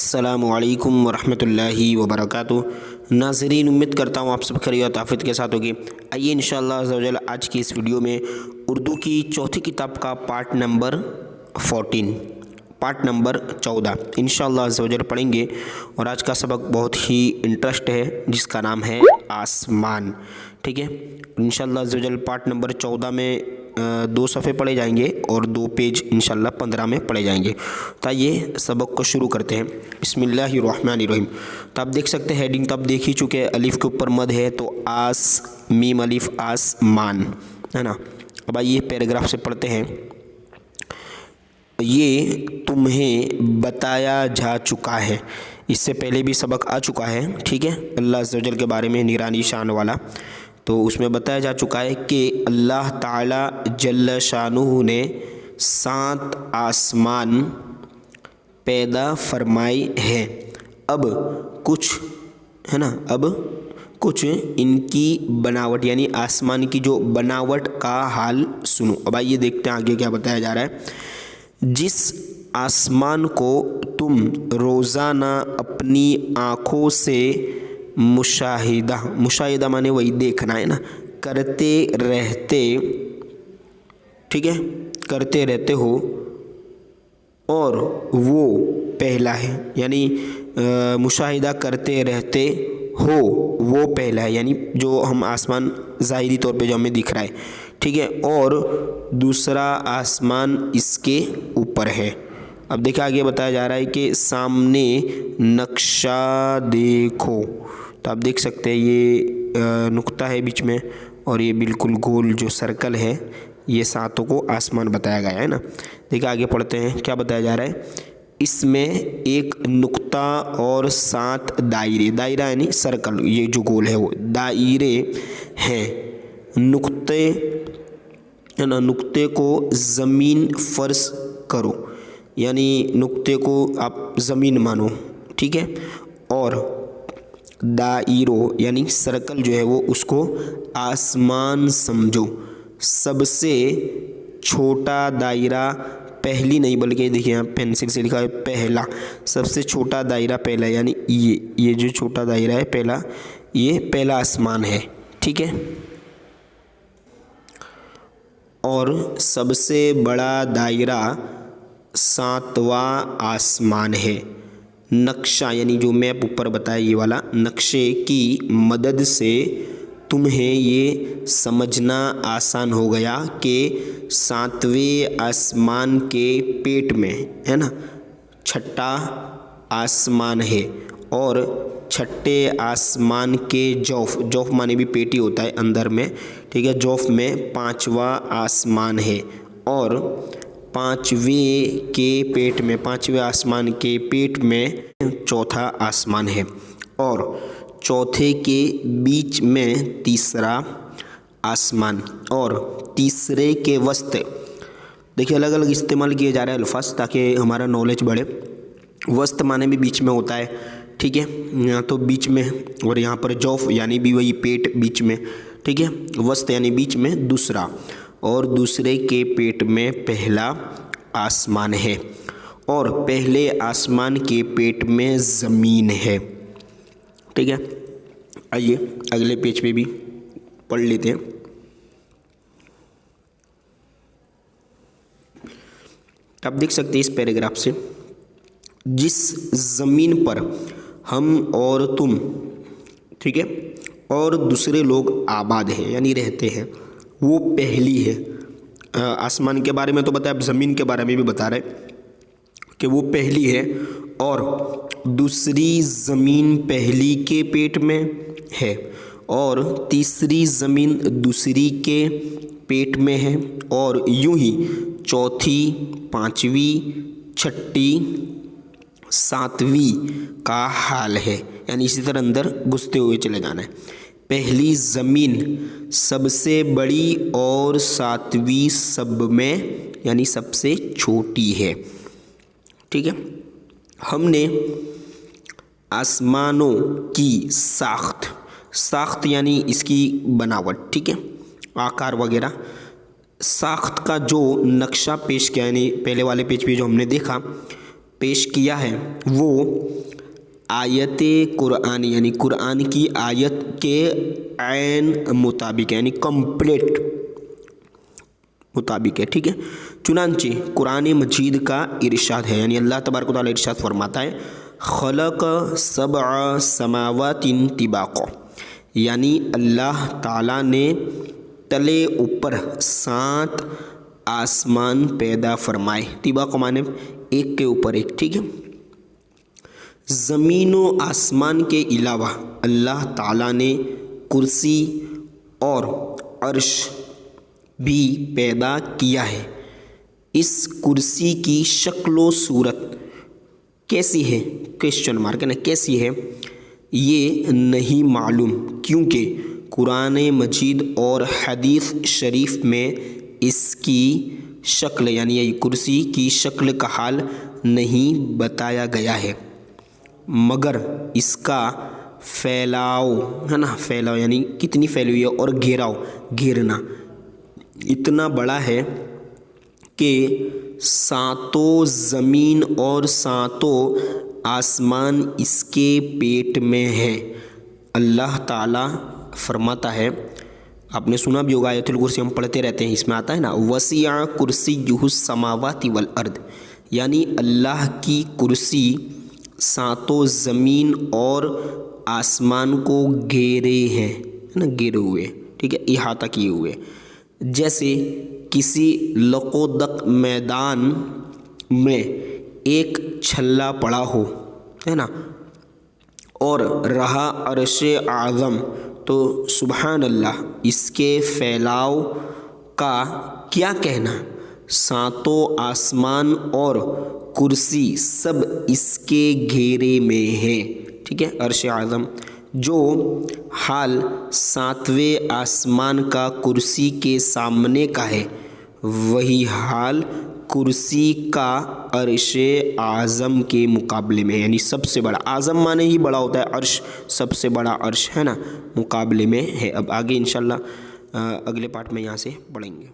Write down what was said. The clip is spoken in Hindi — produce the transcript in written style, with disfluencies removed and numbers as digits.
अस्सलामुअलैकुम वरहमतुल्लाहि वबरकातुहू। नाज़रीन, उम्मीद करता हूँ आप सब खैरियत आफियत के साथ होगी। आइए इंशाअल्लाह अज़्ज़ा वजल आज की इस वीडियो में उर्दू की चौथी किताब का पार्ट नंबर 14 इंशाअल्लाह अज़्ज़ा वजल पढ़ेंगे। और आज का सबक बहुत ही इंटरेस्ट है जिसका नाम है आसमान। ठीक है, इंशाअल्लाह अज़्ज़ा वजल पार्ट नंबर 14 में 2 सफ़े पढ़े जाएंगे और 2 पेज इंशाअल्लाह 15 में पढ़े जाएंगे। तो आइए सबक को शुरू करते हैं। बिस्मिल्लाहिर्रहमानिर्रहीम। तो आप देख सकते हैं हेडिंग तो आप देख ही चुके हैं, अलिफ के ऊपर मद है तो आस मीम अलिफ आसमान है ना। अब आइए पैराग्राफ से पढ़ते हैं। ये तुम्हें बताया जा चुका है, इससे पहले भी सबक आ चुका है। ठीक है, अल्लाह अज़्ज़ा वजल के बारे में निरानी शान वाला, तो उसमें बताया जा चुका है कि अल्लाह ताला जल्ल शानुहु ने 7 आसमान पैदा फरमाए हैं। अब कुछ है ना, अब कुछ इनकी बनावट यानी आसमान की जो बनावट का हाल सुनो। अब आइए देखते हैं आगे क्या बताया जा रहा है। जिस आसमान को तुम रोज़ाना अपनी आँखों से मुशाहिदा माने वही देखना है ना, करते रहते, ठीक है, करते रहते हो, और वो पहला है यानी मुशाहिदा करते रहते हो वो पहला है यानी जो हम आसमान ज़ाहिरी तौर पे जो हमें दिख रहा है। ठीक है, और दूसरा आसमान इसके ऊपर है। अब देखिए आगे बताया जा रहा है कि सामने नक्शा देखो। तो आप देख सकते हैं ये नुक्ता है बीच में और ये बिल्कुल गोल जो सर्कल है, ये 7 को आसमान बताया गया है ना। देखिए आगे पढ़ते हैं क्या बताया जा रहा है। इसमें एक नुक्ता और 7 दायरे, दायरा यानी सर्कल, ये जो गोल है वो दायरे हैं। नुक्ते है ना, नुक्ते को ज़मीन फ़र्श करो यानी नुक्ते को आप ज़मीन मानो। ठीक है, और दायरो यानी सर्कल जो है वो उसको आसमान समझो। सबसे छोटा दायरा पहली नहीं बल्कि देखिए यहाँ पेंसिल से लिखा है पहला, सबसे छोटा दायरा पहला यानी ये जो छोटा दायरा है पहला, ये पहला आसमान है। ठीक है, और सबसे बड़ा दायरा 7वां आसमान है। नक्शा यानी जो मैप ऊपर बताया ये वाला, नक्शे की मदद से तुम्हें ये समझना आसान हो गया कि 7वें आसमान के पेट में है ना 6ठा आसमान है, और 6ठे आसमान के जौफ माने भी पेटी होता है अंदर में। ठीक है, जौफ में 5वां आसमान है, और 5वें के पेट में 5वें आसमान के पेट में 4था आसमान है, और चौथे के बीच में 3रा आसमान, और तीसरे के वस्त। देखिए अलग अलग इस्तेमाल किए जा रहे हैं अल्फाज ताकि हमारा नॉलेज बढ़े। वस्त माने भी बीच में होता है। ठीक है, यहाँ तो बीच में, और यहाँ पर जौफ यानी भी वही पेट बीच में। ठीक है, वस्त यानी बीच में दूसरा, और दूसरे के पेट में पहला आसमान है, और पहले आसमान के पेट में ज़मीन है। ठीक है, आइए अगले पेज पे भी पढ़ लेते हैं। आप देख सकते हैं इस पैराग्राफ से, जिस ज़मीन पर हम और तुम, ठीक है, और दूसरे लोग आबाद हैं यानी रहते हैं, वो पहली है। आसमान के बारे में तो बताया, अब ज़मीन के बारे में भी बता रहे कि वो पहली है, और दूसरी ज़मीन पहली के पेट में है, और तीसरी ज़मीन दूसरी के पेट में है, और यूं ही चौथी, 5वीं, 6ठी, 7वीं का हाल है यानी इसी तरह अंदर घुसते हुए चले जाना है। पहली ज़मीन सबसे बड़ी और 7वीं सब में यानी सबसे छोटी है। ठीक है, हमने आसमानों की साख्त यानी इसकी बनावट, ठीक है, आकार वगैरह, साख्त का जो नक्शा पेश किया यानी पहले वाले पेज पे जो हमने देखा, पेश किया है वो आयत कुरान यानी कुरान की आयत के ऐन मुताबिक यानी कंप्लीट मुताबिक है। ठीक है, चुनांचे कुरान मजीद का इरशाद है यानी अल्लाह तबारक व तआला इरशाद फरमाता है खलक सबअ समावातिन तिबाक़ा, यानी अल्लाह ताला ने तले ऊपर 7 आसमान पैदा फरमाए। तिबाक़ माने एक के ऊपर एक। ठीक है, ज़मीन व आसमान के अलावा अल्लाह ताला ने कुर्सी और अर्श भी पैदा किया है। इस कुर्सी की शक्ल व सूरत कैसी है, क्वेश्चन मार्क है ना, कैसी है ये नहीं मालूम, क्योंकि कुरान मजीद और हदीस शरीफ में इसकी शक्ल यानी ये कुर्सी की शक्ल का हाल नहीं बताया गया है, मगर इसका फैलाव है ना, फैलाव यानी कितनी फैली हुई है, और घेराव घेरना इतना बड़ा है कि 7 ज़मीन और 7 आसमान इसके पेट में है। अल्लाह ताला फरमाता है, आपने सुना भी होगा, आयतुल कुर्सी हम पढ़ते रहते हैं, इसमें आता है ना वसिअ कुर्सियुहुस समावाति वल अर्द, यानी अल्लाह की कुर्सी 7 ज़मीन और आसमान को घेरे हैं, है ना, घेरे हुए। ठीक है, इहाता किए हुए, जैसे किसी लकोदक मैदान में एक छल्ला पड़ा हो, है ना, और रहा अर्श आज़म, तो सुबहान अल्लाह इसके फैलाव का क्या कहना। 7 आसमान और कुर्सी सब इसके घेरे में है। ठीक है, अर्श आज़म जो हाल 7वें आसमान का कुर्सी के सामने का है, वही हाल कुर्सी का अर्श आज़म के मुकाबले में, यानी सबसे बड़ा। आज़म माने ही बड़ा होता है, अर्श सबसे बड़ा अर्श है ना, मुकाबले में है। अब आगे इंशाल्लाह अगले पार्ट में यहाँ से पढ़ेंगे।